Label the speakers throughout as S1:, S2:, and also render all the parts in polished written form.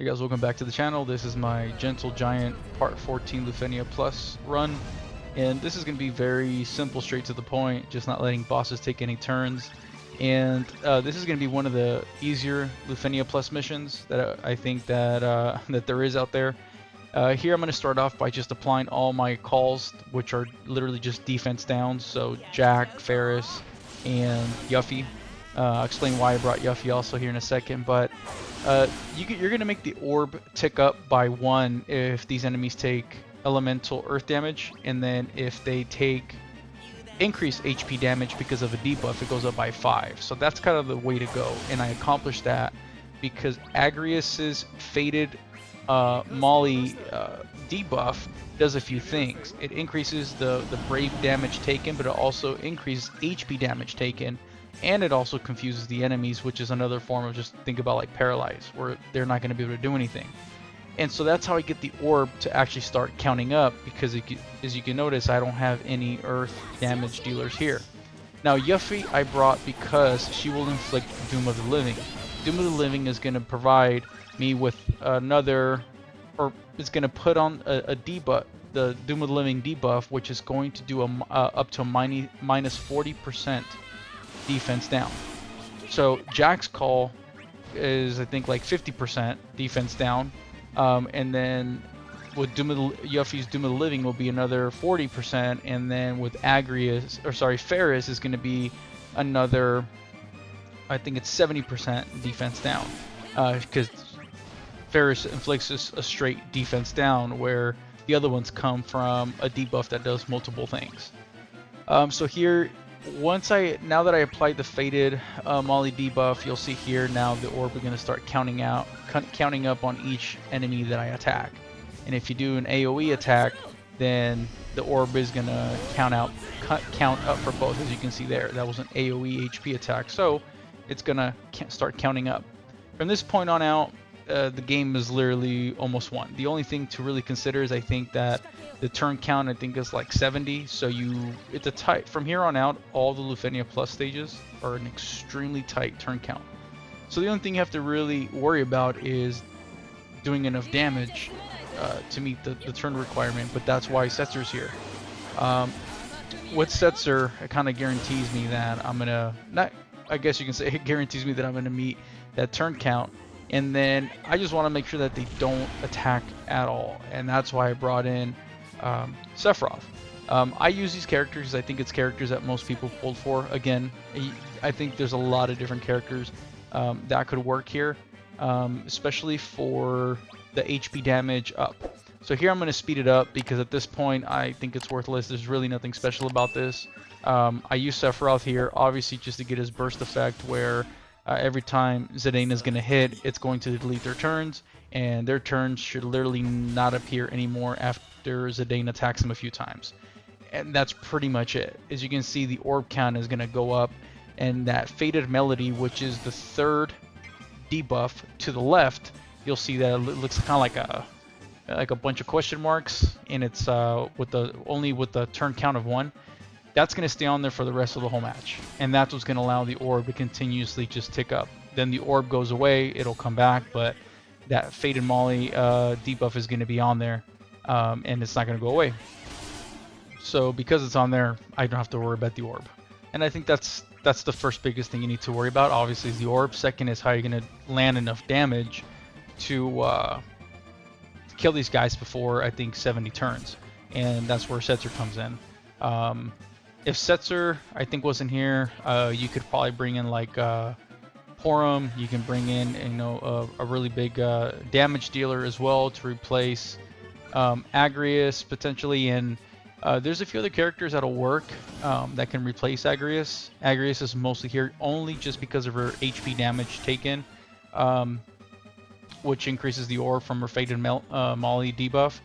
S1: Hey guys, welcome back to the channel. This is my Gentle Giant Part 14 LUFENIA Plus run. And this is going to be very simple, straight to the point, just not letting bosses take any turns. And this is going to be one of the easier LUFENIA Plus missions that I think that, that there is out there. Here I'm going to start off by just applying all my calls, which are literally just defense downs. So Jack, Ferris, and Yuffie. I'll explain why I brought Yuffie also here in a second, but you're going to make the orb tick up by 1 if these enemies take elemental earth damage, and then if they take increased HP damage because of a debuff, it goes up by 5. So that's kind of the way to go, and I accomplished that because Agrias's Faded Molly debuff does a few things. It increases the brave damage taken, but it also increases HP damage taken. And it also confuses the enemies, which is another form of just think about like paralyze, where they're not going to be able to do anything. And so that's how I get the orb to actually start counting up, because as you can notice, I don't have any earth damage dealers here. Now Yuffie I brought because she will inflict Doom of the Living. Doom of the Living is going to provide me with another, or it's going to put on a debuff, the Doom of the Living debuff, which is going to do up to a minus 40% defense down. So Jack's call is I think like 50% defense down, and then with Yuffie's Doom of the Living will be another 40%, and then with Agrias, or sorry, Ferris is going to be another, I think it's 70% defense down, because Ferris inflicts a straight defense down, where the other ones come from a debuff that does multiple things. So here, now that I applied the Faded Molly debuff, you'll see here now the orb is going to start counting up on each enemy that I attack. And if you do an AoE attack, then the orb is going to count up for both. As you can see there, that was an AoE HP attack, so it's going to start counting up. From this point on out, the game is literally almost won. The only thing to really consider is I think that the turn count I think is like 70, so it's a tight, from here on out all the LUFENIA Plus stages are an extremely tight turn count. So the only thing you have to really worry about is doing enough damage to meet the turn requirement, but that's why Setzer's here. With Setzer, it kind of guarantees me that I'm gonna, I guess you can say it guarantees me that I'm gonna meet that turn count. And then I just want to make sure that they don't attack at all, and that's why I brought in Sephiroth. I use these characters because I think it's characters that most people pulled for. Again, I think there's a lot of different characters that could work here, especially for the HP damage up. So here I'm going to speed it up because at this point I think it's worthless. There's really nothing special about this. I use Sephiroth here obviously just to get his burst effect, where every time Zidane is going to hit, it's going to delete their turns, and their turns should literally not appear anymore after Zidane attacks them a few times. And that's pretty much it. As you can see, the orb count is going to go up, and that Faded Melody, which is the third debuff to the left, you'll see that it looks kind of like a bunch of question marks, and it's only with the turn count of 1. That's going to stay on there for the rest of the whole match, and that's what's going to allow the orb to continuously just tick up. Then the orb goes away, it'll come back, but that Faded Molly debuff is going to be on there, and it's not going to go away. So because it's on there, I don't have to worry about the orb. And I think that's the first biggest thing you need to worry about. Obviously is the orb. Second is how you're going to land enough damage to kill these guys before I think 70 turns, and that's where Setzer comes in. If Setzer, I think, wasn't here, you could probably bring in like Porum. You can bring in, a really big damage dealer as well to replace Agrias potentially, and there's a few other characters that'll work that can replace Agrias. Agrias is mostly here only just because of her HP damage taken, which increases the orb from her Faded Molly debuff.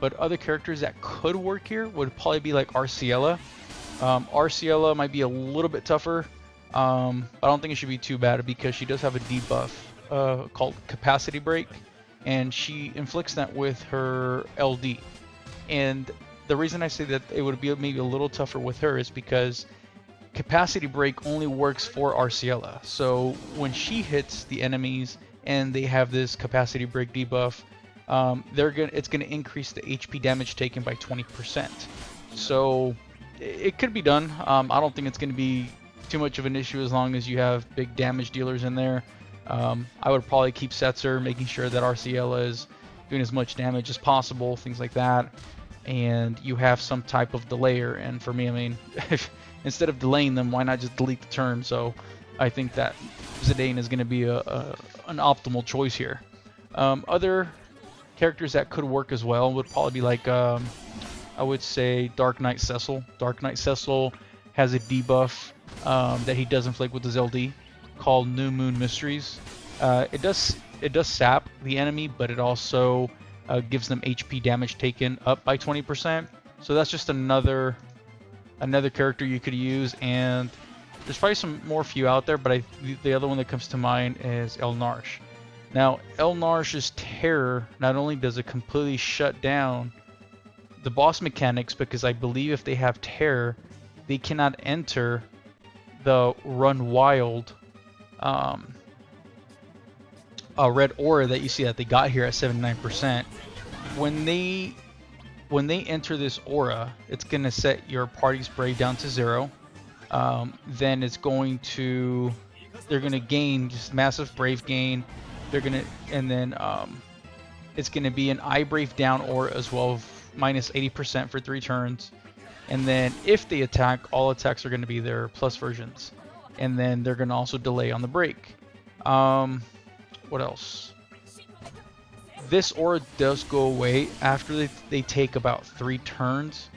S1: But other characters that could work here would probably be like Arciella. Arciella might be a little bit tougher. I don't think it should be too bad because she does have a debuff called Capacity Break, and she inflicts that with her LD. And the reason I say that it would be maybe a little tougher with her is because Capacity Break only works for Arciella. So when she hits the enemies and they have this capacity break debuff, it's gonna increase the HP damage taken by 20%. So it could be done. I don't think it's gonna be too much of an issue as long as you have big damage dealers in there. I would probably keep Setzer, making sure that RCL is doing as much damage as possible, things like that, and you have some type of delayer. And for me, I mean, instead of delaying them, why not just delete the turn? So I think that Zidane is going to be an optimal choice here. Other characters that could work as well would probably be like, I would say Dark Knight Cecil. Dark Knight Cecil has a debuff that he does inflict with his LD called New Moon Mysteries. It does sap the enemy, but it also gives them HP damage taken up by 20%. So that's just another character you could use, and there's probably some more few out there, but the other one that comes to mind is El Narsh. Now, El Narsh's Terror, not only does it completely shut down the boss mechanics, because I believe if they have Terror, they cannot enter the Run Wild red aura that you see that they got here at 79%. When they enter this aura, it's going to set your party's brave down to 0. Then they're going to gain just massive brave gain. It's going to be an eye brave down aura as well, minus 80% for 3 turns. And then if they attack, all attacks are going to be their plus versions. And then they're going to also delay on the break. What else? This aura does go away after they take about 3 turns.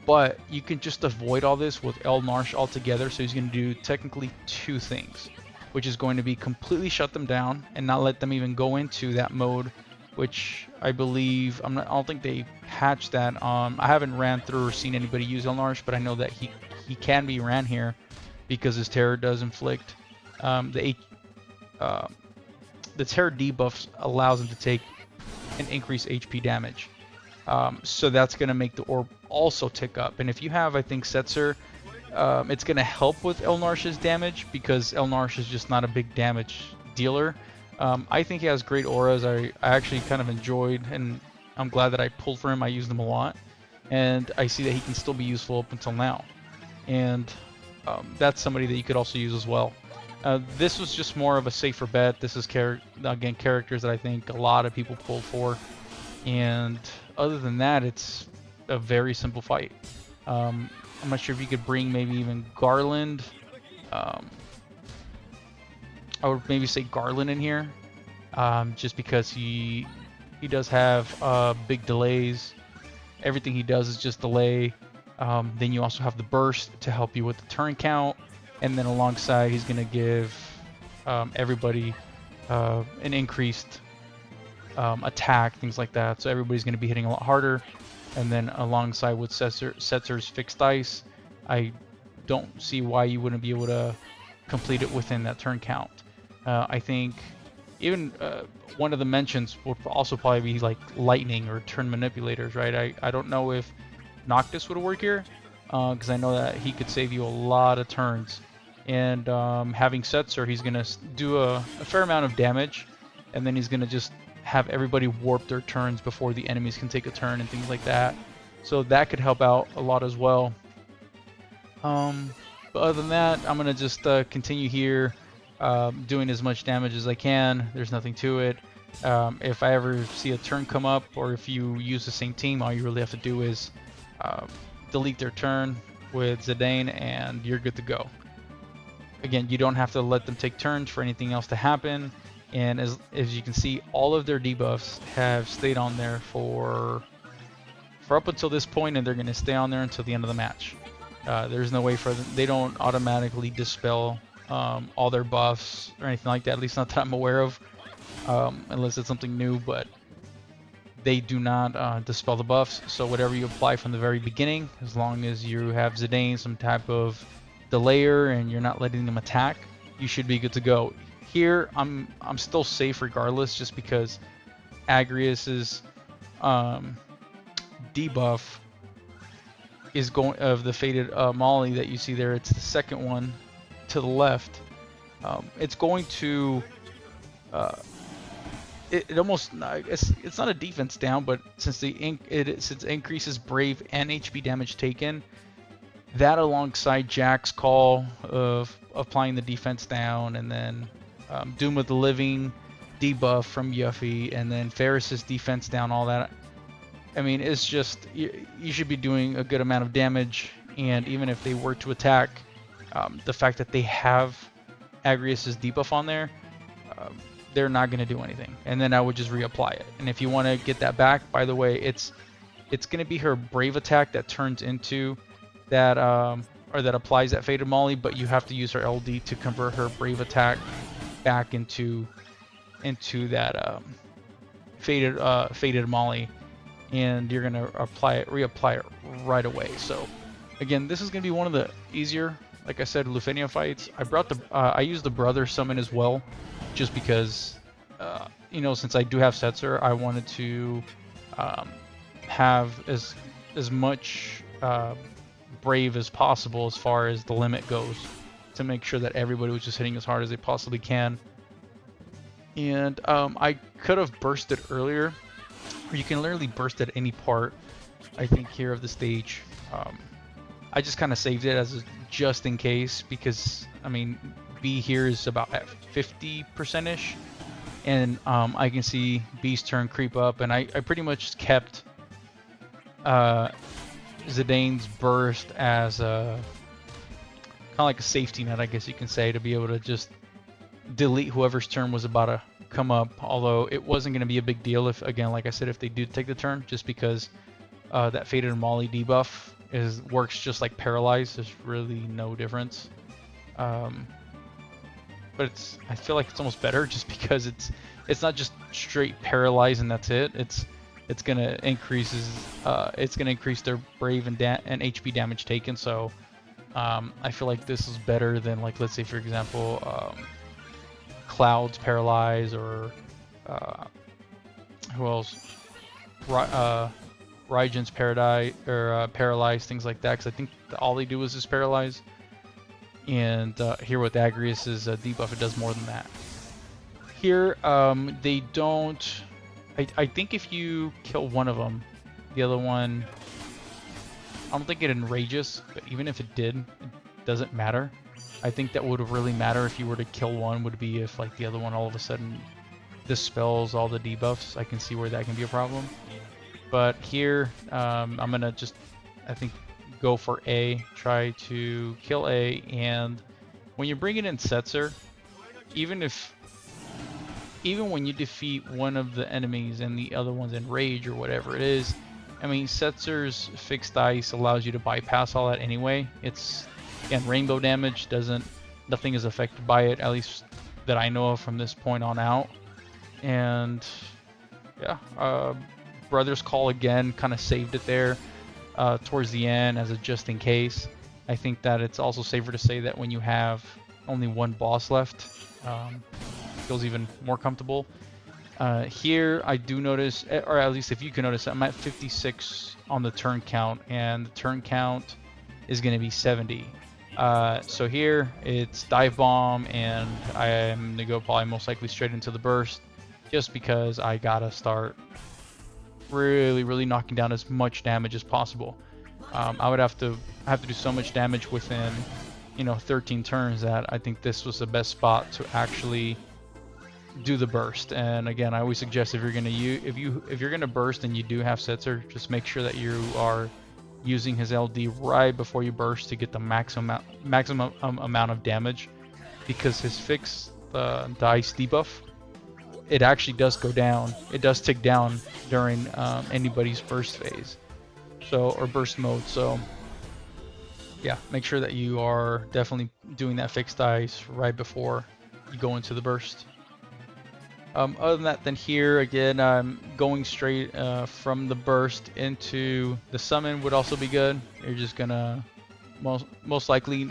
S1: But you can just avoid all this with El Narsh altogether. So he's going to do technically 2 things, which is going to be completely shut them down and not let them even go into that mode, which I believe I don't think they patched that. I haven't ran through or seen anybody use El Narsh, but I know that he can be ran here because his Terror does inflict the Terror debuffs allows him to take an increased HP damage. So that's going to make the orb also tick up. And if you have, I think, Setzer, it's going to help with El Narsh's damage, because El Narsh is just not a big damage dealer. I think he has great auras. I actually kind of enjoyed, and I'm glad that I pulled for him. I used him a lot, and I see that he can still be useful up until now. And that's somebody that you could also use as well. This was just more of a safer bet. This is again characters that I think a lot of people pulled for, and other than that, it's a very simple fight. I'm not sure if you could bring maybe even Garland. I would maybe say Garland in here, just because he does have big delays. Everything he does is just delay. Then you also have the burst to help you with the turn count. And then alongside, he's going to give everybody an increased attack, things like that. So everybody's going to be hitting a lot harder. And then alongside with Setzer's fixed dice, I don't see why you wouldn't be able to complete it within that turn count. I think even one of the mentions would also probably be like lightning or turn manipulators, right? I don't know if Noctis would work here, because I know that he could save you a lot of turns. And having Setzer, he's going to do a fair amount of damage, and then he's going to just have everybody warp their turns before the enemies can take a turn and things like that. So that could help out a lot as well. But other than that, I'm going to just continue here, doing as much damage as I can. There's nothing to it. If I ever see a turn come up, or if you use the same team, all you really have to do is delete their turn with Zidane, and you're good to go. Again, you don't have to let them take turns for anything else to happen. And as you can see, all of their debuffs have stayed on there for up until this point, and they're going to stay on there until the end of the match. There's no way for them. They don't automatically dispel all their buffs or anything like that, at least not that I'm aware of, unless it's something new, but they do not dispel the buffs. So whatever you apply from the very beginning, as long as you have Zidane, some type of delayer, and you're not letting them attack, you should be good to go. Here, I'm still safe regardless, just because Agrias's debuff is going of the faded Molly that you see there. It's the second one to the left. It's going to it almost, it's not a defense down, but since since it increases Brave and HP damage taken, that alongside Jack's call of applying the defense down, and then Doom of the Living debuff from Yuffie, and then Ferris's defense down, all that. I mean, it's just, you should be doing a good amount of damage, and even if they were to attack, the fact that they have Agrias' debuff on there, they're not going to do anything. And then I would just reapply it. And if you want to get that back, by the way, it's going to be her Brave attack that turns into that, or that applies that Faded Molly, but you have to use her LD to convert her Brave attack back into that Faded Molly, and you're gonna reapply it right away. So again, this is gonna be one of the easier, like I said, Lufenia fights. I used the brother summon as well, just because you know, since I do have Setzer, I wanted to have as much Brave as possible as far as the limit goes, to make sure that everybody was just hitting as hard as they possibly can. And I could have bursted earlier, or you can literally burst at any part, I think, here of the stage. I just kind of saved it as a just in case, because I mean, B here is about at 50%ish, and I can see B's turn creep up, and I pretty much kept Zidane's burst as a kind of like a safety net, I guess you can say, to be able to just delete whoever's turn was about to come up. Although it wasn't going to be a big deal if, again, like I said, if they do take the turn, just because that Faded Molly debuff works just like Paralyze. There's really no difference. But I feel like it's almost better, just because it's not just straight Paralyze and that's it. It's gonna increase their Brave and HP damage taken. So I feel like this is better than, like, let's say for example, Cloud's Paralyze, or who else? Raijin's Paralyze, things like that. Because I think all they do is just Paralyze. And here with Agrias' debuff, it does more than that. Here, they don't. I think if you kill one of them, the other one, I don't think it enrages, but even if it did, it doesn't matter. I think that would really matter if you were to kill one, would be if, like, the other one all of a sudden dispels all the debuffs. I can see where that can be a problem. But here, I'm gonna just, I think, go for A, try to kill A, and when you're bringing in Setzer, even when you defeat one of the enemies and the other one's in rage or whatever it is, I mean, Setzer's fixed dice allows you to bypass all that anyway. It's, again, rainbow damage, nothing is affected by it, at least that I know of from this point on out. And yeah, Brother's Call again kind of saved it there towards the end as a just in case. I think that it's also safer to say that when you have only one boss left, feels even more comfortable. Here I do notice, or at least if you can notice, I'm at 56 on the turn count, and the turn count is going to be 70. So here it's Dive Bomb, and I am going to go probably most likely straight into the burst, just because I gotta start really knocking down as much damage as possible. I would have to do so much damage within, 13 turns, that I think this was the best spot to actually do the burst. And again, I always suggest, if you're gonna burst and you do have Setzer, just make sure that you are using his LD right before you burst to get the maximum amount of damage, because his fixed dice debuff, it actually does go down. It does tick down during anybody's burst phase, or burst mode. So yeah, make sure that you are definitely doing that fixed dice right before you go into the burst. Other than that, then here again, I'm going straight from the burst into the summon would also be good. You're just gonna most likely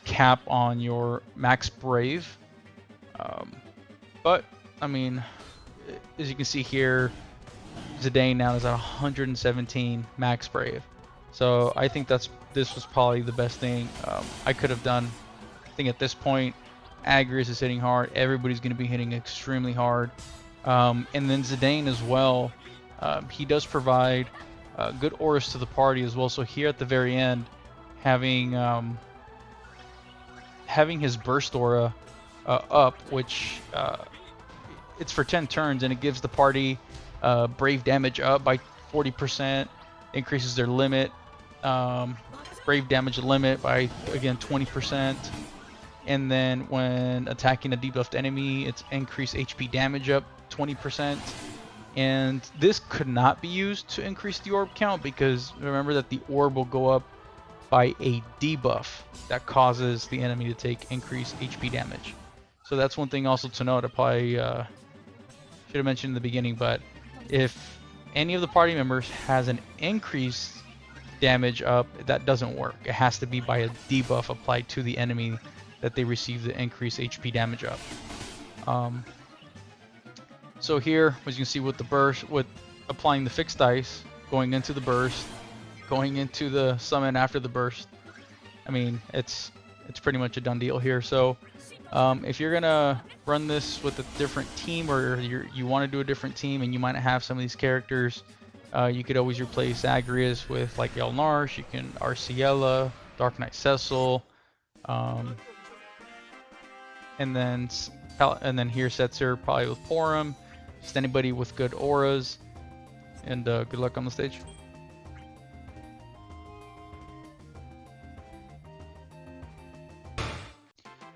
S1: cap on your max Brave, but I mean, as you can see here, Zidane now is at 117 max Brave. So I think this was probably the best thing I could have done. I think at this point, Agrias is hitting hard. Everybody's going to be hitting extremely hard. And then Zidane as well. He does provide good auras to the party as well. So here at the very end, having his burst aura up, which it's for 10 turns, and it gives the party brave damage up by 40%, increases their limit, brave damage limit by, again, 20%. And then when attacking a debuffed enemy, it's increased HP damage up 20%. And this could not be used to increase the orb count, because remember that the orb will go up by a debuff that causes the enemy to take increased HP damage. So that's one thing also to note. I probably should have mentioned in the beginning, but if any of the party members has an increased damage up, that doesn't work. It has to be by a debuff applied to the enemy that they receive the increased HP damage up. So here, as you can see with the burst, with applying the fixed dice, going into the burst, going into the summon after the burst, I mean, it's pretty much a done deal here. So if you're gonna run this with a different team, or you want to do a different team and you might not have some of these characters, you could always replace Agrias with like Elnarsh. You can Arciella, Dark Knight Cecil, and then here Setzer probably with Porum. Just anybody with good auras, and good luck on the stage.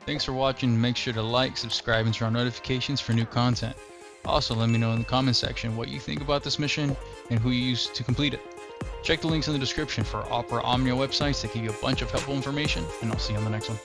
S1: Thanks for watching. Make sure to like, subscribe, and turn on notifications for new content. Also, let me know in the comment section what you think about this mission and who you used to complete it. Check the links in the description for Opera Omnia websites that give you a bunch of helpful information, and I'll see you on the next one.